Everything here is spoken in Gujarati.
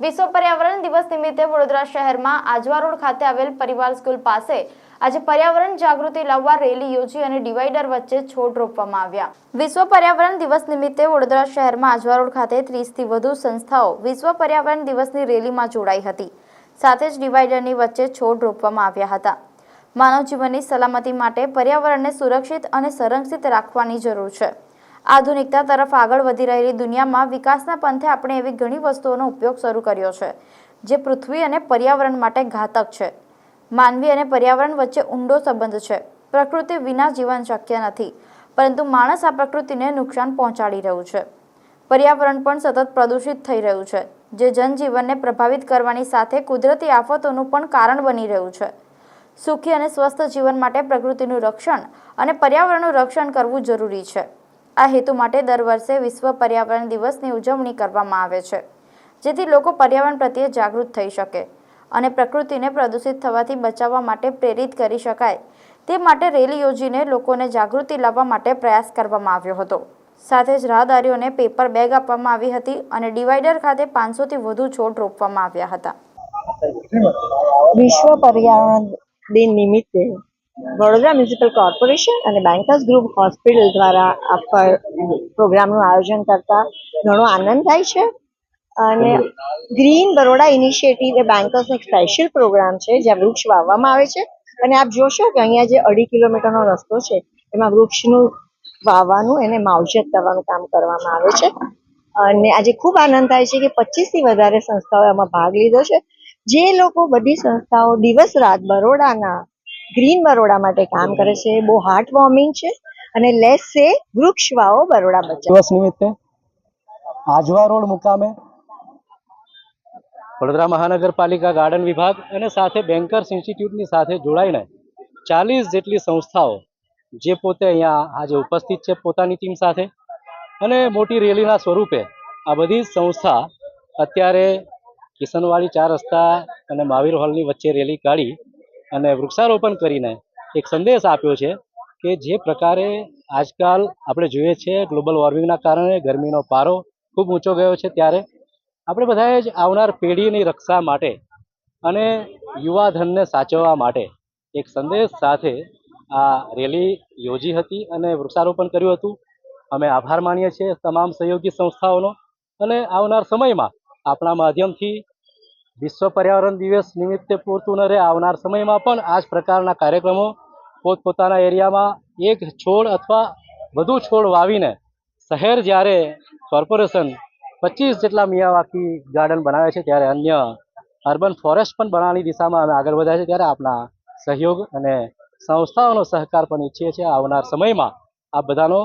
વિશ્વ પર્યાવરણ દિવસ નિમિત્તે વડોદરા શહેરમાં આજવા રોડ ખાતે આવેલ પરિવાર સ્કૂલ પાસે આજે પર્યાવરણ જાગૃતિ લાવવા રેલી યોજી અને ડિવાઈડર વચ્ચે છોડ રોપવામાં આવ્યા। વિશ્વ પર્યાવરણ દિવસ નિમિત્તે વડોદરા શહેરમાં આજવા રોડ ખાતે 30 થી વધુ સંસ્થાઓ વિશ્વ પર્યાવરણ દિવસની રેલીમાં જોડાઈ હતી। સાથે જ ડિવાઈડરની વચ્ચે છોડ રોપવામાં આવ્યા હતા। માનવ જીવનની સલામતી માટે પર્યાવરણને સુરક્ષિત અને સંરક્ષિત રાખવાની જરૂર છે। આધુનિકતા તરફ આગળ વધી રહેલી દુનિયામાં વિકાસના પંથે આપણે એવી ઘણી વસ્તુઓનો ઉપયોગ શરૂ કર્યો છે જે પૃથ્વી અને પર્યાવરણ માટે ઘાતક છે। માનવી અને પર્યાવરણ વચ્ચે ઊંડો સંબંધ છે। પ્રકૃતિ વિના જીવન શક્ય નથી, પરંતુ માણસ આ પ્રકૃતિને નુકસાન પહોંચાડી રહ્યું છે। પર્યાવરણ પણ સતત પ્રદૂષિત થઈ રહ્યું છે, જે જનજીવનને પ્રભાવિત કરવાની સાથે કુદરતી આફતોનું પણ કારણ બની રહ્યું છે। સુખી અને સ્વસ્થ જીવન માટે પ્રકૃતિનું રક્ષણ અને પર્યાવરણનું રક્ષણ કરવું જરૂરી છે। આ હેતુ માટે દર વર્ષે વિશ્વ પર્યાવરણ દિવસની ઉજવણી કરવામાં આવે છે, જેથી લોકો પર્યાવરણ પ્રત્યે જાગૃત થઈ શકે અને પ્રકૃતિને પ્રદૂષિત થવાથી બચાવવા માટે પ્રેરિત કરી શકાય તે માટે રેલી યોજીને લોકોને જાગૃતિ લાવવા માટે પ્રયાસ કરવામાં આવ્યો હતો। સાથે જ રાહદારીઓને પેપર બેગ આપવામાં આવી હતી અને ડિવાઈડર ખાતે 500 થી વધુ છોડ રોપવામાં આવ્યા હતા। વિશ્વ પર્યાવરણ દિન નિમિત્તે વડોદરા મ્યુનિસિપલ કોર્પોરેશન અને બેન્કર્સ ગ્રુપ હોસ્પિટલ દ્વારા આ પ્રોગ્રામનું આયોજન કરતા ઘણો આનંદ થાય છે। અને ગ્રીન બરોડા ઇનિશિયેટિવ એ બેન્કર્સનો એક સ્પેશિયલ પ્રોગ્રામ છે જ્યાં વૃક્ષ વાવવામાં આવે છે। અને આપ જોશો કે અહીંયા જે 2.5 કિલોમીટરનો રસ્તો છે એમાં વૃક્ષનું વાવવાનું એને માવજત કરવાનું કામ કરવામાં આવે છે। અને આજે ખૂબ આનંદ થાય છે કે 25 થી વધારે સંસ્થાઓએ આમાં ભાગ લીધો છે। જે લોકો બધી સંસ્થાઓ દિવસ રાત બરોડાના ગ્રીન બરોડા માટે કામ કરે છે, બહુ હાર્ટ વોર્મિંગ છે। અને લેસ સે વૃક્ષ વાવો બરોડા બચાવો દિવસ નિમિત્તે આજવા રોડ મુકામે વડોદરા મહાનગરપાલિકા ગાર્ડન વિભાગ અને સાથે બેન્કર્સ ઇન્સ્ટિટ્યૂટની સાથે જોડાઈને 40 જેટલી સંસ્થાઓ જે પોતે અહીંયા આજે ઉપસ્થિત છે પોતાની ટીમ સાથે, અને મોટી રેલીના સ્વરૂપે આ બધી સંસ્થા અત્યારે કિશનવાડી 4 રસ્તા અને મહાવીર હોલની વચ્ચે રેલી કાઢી અને વૃક્ષારોપણ કરીને એક સંદેશ આપ્યો છે કે જે પ્રકારે આજકાલ આપણે જોઈએ છીએ ગ્લોબલ વોર્મિંગના કારણે ગરમીનો પારો ખૂબ ઊંચો ગયો છે, ત્યારે આપણે બધાએ જ આવનાર પેઢીની રક્ષા માટે અને યુવાધનને સાચવવા માટે એક સંદેશ સાથે આ રેલી યોજી હતી અને વૃક્ષારોપણ કર્યું હતું। અમે આભાર માનીએ છીએ તમામ સહયોગી સંસ્થાઓનો, અને આવનાર સમયમાં આપણા માધ્યમથી વિશ્વ પર્યાવરણ દિવસ નિમિત્તે પૂરતું ન રહે, આવનાર સમયમાં પણ આ જ પ્રકારના કાર્યક્રમો પોતપોતાના એરિયામાં એક છોડ અથવા વધુ છોડ વાવીને શહેર જ્યારે કોર્પોરેશન 25 જેટલા મિયાવાકી ગાર્ડન બનાવે છે ત્યારે અન્ય અર્બન ફોરેસ્ટ પણ બનાવવાની દિશામાં અમે આગળ વધ્યા છે, ત્યારે આપણા સહયોગ અને સંસ્થાઓનો સહકાર પણ ઈચ્છીએ છીએ। આવનાર સમયમાં આ બધાનો